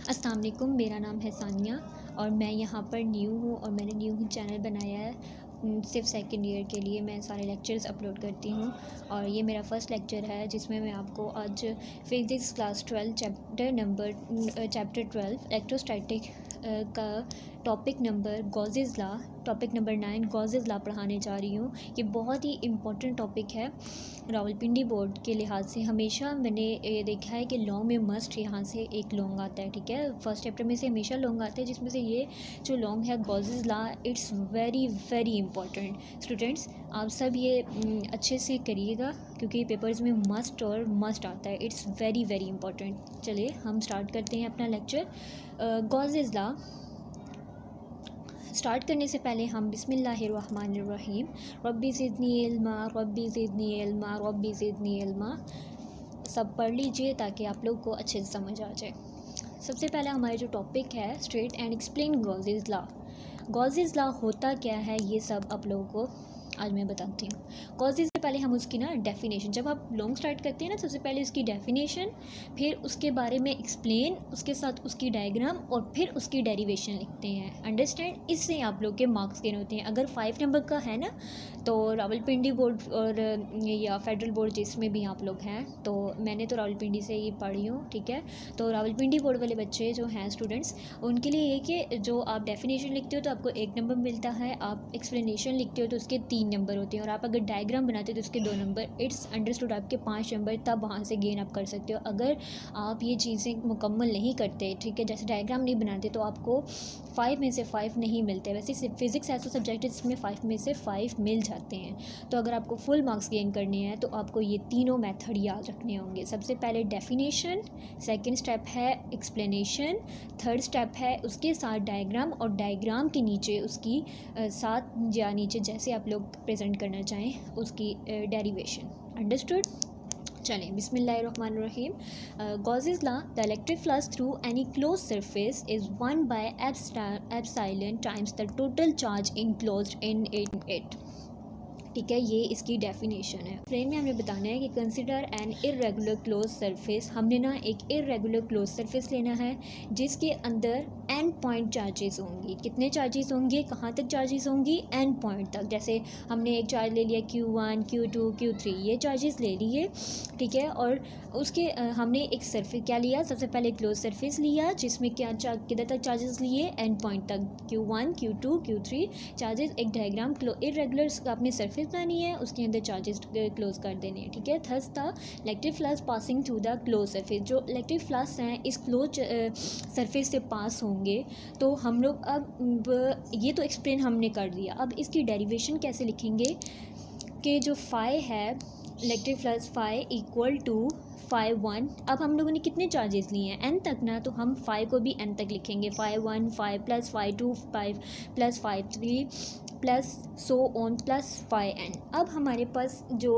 अस्सलाम वालेकुम, मेरा नाम है सानिया और मैं यहाँ पर न्यू हूँ और मैंने न्यू चैनल बनाया है। सिर्फ सेकंड ईयर के लिए मैं सारे लेक्चर्स अपलोड करती हूँ और ये मेरा फ़र्स्ट लेक्चर है जिसमें मैं आपको आज फिज़िक्स क्लास 12 चैप्टर 12 इलेक्ट्रोस्टैटिक का topic number Gauss's law, topic number 9 Gauss's law पढ़ाने जा रही हूँ। ये बहुत ही इम्पोर्टेंट टॉपिक है रावलपिंडी बोर्ड के लिहाज से। हमेशा मैंने ये देखा है कि लॉन्ग में मस्ट यहाँ से एक लॉन्ग आता है, ठीक है। फर्स्ट चैप्टर में से हमेशा लॉन्ग आते हैं, जिसमें से ये जो लॉन्ग है Gauss's law, it's very very important. Students, आप सब ये अच्छे से करिएगा क्योंकि पेपर्स में मस्ट और मस्ट आता है। It's very very important. चलिए हम स्टार्ट करते हैं अपना लेक्चर। गॉसेस लॉ स्टार्ट करने से पहले हम बिस्मिल्लाहिर्रहमानिर्रहीम रब्बी ज़िदनी इल्मा रब्बी ज़िदनी इल्मा रब्बी ज़िदनी इल्मा सब पढ़ लीजिए ताकि आप लोग को अच्छे से समझ आ जाए। सबसे पहले हमारा जो टॉपिक है straight and explain Gauss's law. Gauss's law होता क्या है ये सब आप लोगों को आज मैं बताती हूँ। गॉसेस से पहले हम उसकी डेफिनेशन, जब आप लॉन्ग स्टार्ट करते हैं सबसे पहले उसकी डेफिनेशन, फिर उसके बारे में एक्सप्लेन, उसके साथ उसकी डायग्राम और फिर उसकी डेरिवेशन लिखते हैं। अंडरस्टैंड? इससे आप लोग के मार्क्स गेन होते हैं। अगर 5 नंबर का है ना तो रावलपिंडी बोर्ड और या फेडरल बोर्ड जिसमें भी आप लोग हैं, तो मैंने तो रावलपिंडी से ही पढ़ी हूँ, ठीक है। तो रावलपिंडी बोर्ड वाले बच्चे जो हैं स्टूडेंट्स, उनके लिए ये कि जो आप डेफिनेशन लिखते हो तो आपको 1 नंबर मिलता है, आप एक्सप्लेनेशन लिखते हो तो उसके 3 नंबर होते हैं और आप अगर डायग्राम बनाते हो तो उसके 2 नंबर। इट्स अंडरस्टूड, आपके 5 नंबर तब वहाँ से गेन आप कर सकते हो। अगर आप ये चीज़ें मुकम्मल नहीं करते, ठीक है, जैसे डायग्राम नहीं बनाते, तो आपको 5 में से 5 नहीं मिलते। वैसे फिज़िक्स ऐसा सब्जेक्ट है जिसमें 5 में से 5 मिल जाते हैं। तो अगर आपको फुल मार्क्स गेन करने हैं तो आपको ये तीनों मेथड याद रखने होंगे। सबसे पहले डेफिनेशन, सेकंड स्टेप है एक्सप्लेनेशन, थर्ड स्टेप है उसके साथ डायग्राम और डायग्राम के नीचे उसकी साथ या नीचे जैसे आप लोग प्रेजेंट करना चाहें उसकी डेरिवेशन। अंडरस्टूड? चलें, बिस्मिल्लाहिर्रहमानिर्रहीम। Gauss's law, the electric flux through any close surface is 1 by epsilon times the total charge enclosed in it. ठीक है, ये इसकी डेफिनेशन है। फ्रेम में हमने बताना है कि consider N irregular close surface. हमने एक इर्रेगुलर क्लोज सरफेस लेना है जिसके अंदर एन पॉइंट चार्जेस होंगी। कितने चार्जेस होंगे, कहाँ तक चार्जेस होंगी? एन पॉइंट तक। जैसे हमने एक चार्ज ले लिया Q1, Q2, Q3, ये चार्जेस ले लिए, ठीक है। और उसके हमने एक सरफेस क्या लिया, सबसे पहले क्लोज सरफेस लिया जिसमें क्या किधर तक चार्जेस लिए? एन पॉइंट तक। Q1, Q2, Q3 charges. एक डायग्राम इर्रेगुलर अपने सरफेस बनानी है, उसके अंदर चार्जेस क्लोज कर देने हैं, ठीक है। थर्स था electric flux passing through the close surface. जो इलेक्ट्रिक फ्लक्स हैं इस क्लोज सरफेस से पास होंगे। तो हम लोग अब ये तो एक्सप्लेन हमने कर दिया। अब इसकी डेरिवेशन कैसे लिखेंगे कि जो फाई है electric flux phi equal to phi 1। अब हम लोगों ने कितने चार्जेस लिए हैं? एन तक ना, तो हम फाई को भी एन तक लिखेंगे। Phi 1 phi plus phi 2 5 plus phi 3 plus so on plus phi N. अब हमारे पास जो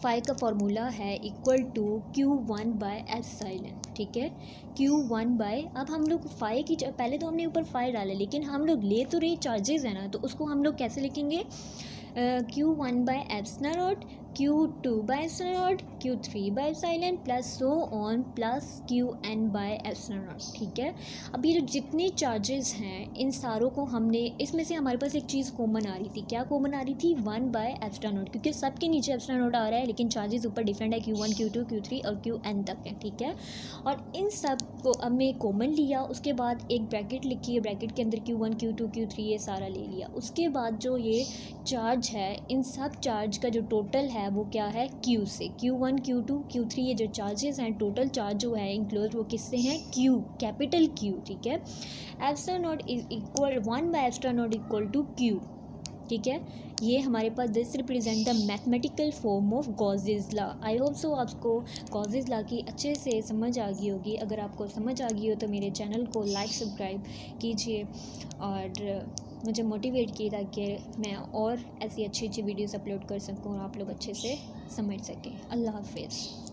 फाई का फार्मूला है equal to Q1 by epsilon, ठीक है। Q1 बाय, अब हम लोग फाई की पहले तो हमने ऊपर फाई डाला, लेकिन हम लोग ले तो रहे चार्जेस है ना, तो उसको हम लोग कैसे लिखेंगे? Q1 by epsilon, Q2 by epsilon, Q3 by epsilon plus so on plus Qn by epsilon, ठीक है। अब ये जो जितने चार्जेस हैं इन सारों को हमने, इसमें से हमारे पास एक चीज़ कॉमन आ रही थी। क्या कॉमन आ रही थी? 1 बाय एप्सिलॉन, क्योंकि सबके नीचे एप्सिलॉन आ रहा है लेकिन चार्जेस ऊपर डिफरेंट है, Q1, Q2, Q3 और Qn तक है, ठीक है। और इन सब को हमने कॉमन लिया, उसके बाद एक ब्रैकेट लिखी है, ब्रैकेट के अंदर Q1, Q2, Q3 ये सारा ले लिया। उसके बाद जो ये चार्ज है, इन सब चार्ज का जो टोटल है वो क्या है? Q से। Q1, Q2, Q3 ये जो चार्जेस हैं, टोटल चार्ज जो है इंक्लोज, वो किससे हैं? Q, कैपिटल Q, ठीक है। Epsilon not is equal 1 by epsilon not equal to Q, ठीक है। ये हमारे पास this represent the mathematical form of Gauss's law. I hope so आपको गॉसेस लॉ की अच्छे से समझ आ गई होगी। अगर आपको समझ आ गई हो तो मेरे चैनल को लाइक सब्सक्राइब कीजिए और मुझे मोटिवेट किए ताकि मैं और ऐसी अच्छी अच्छी वीडियोस अपलोड कर सकूं और आप लोग अच्छे से समझ सकें। अल्लाह हाफिज़।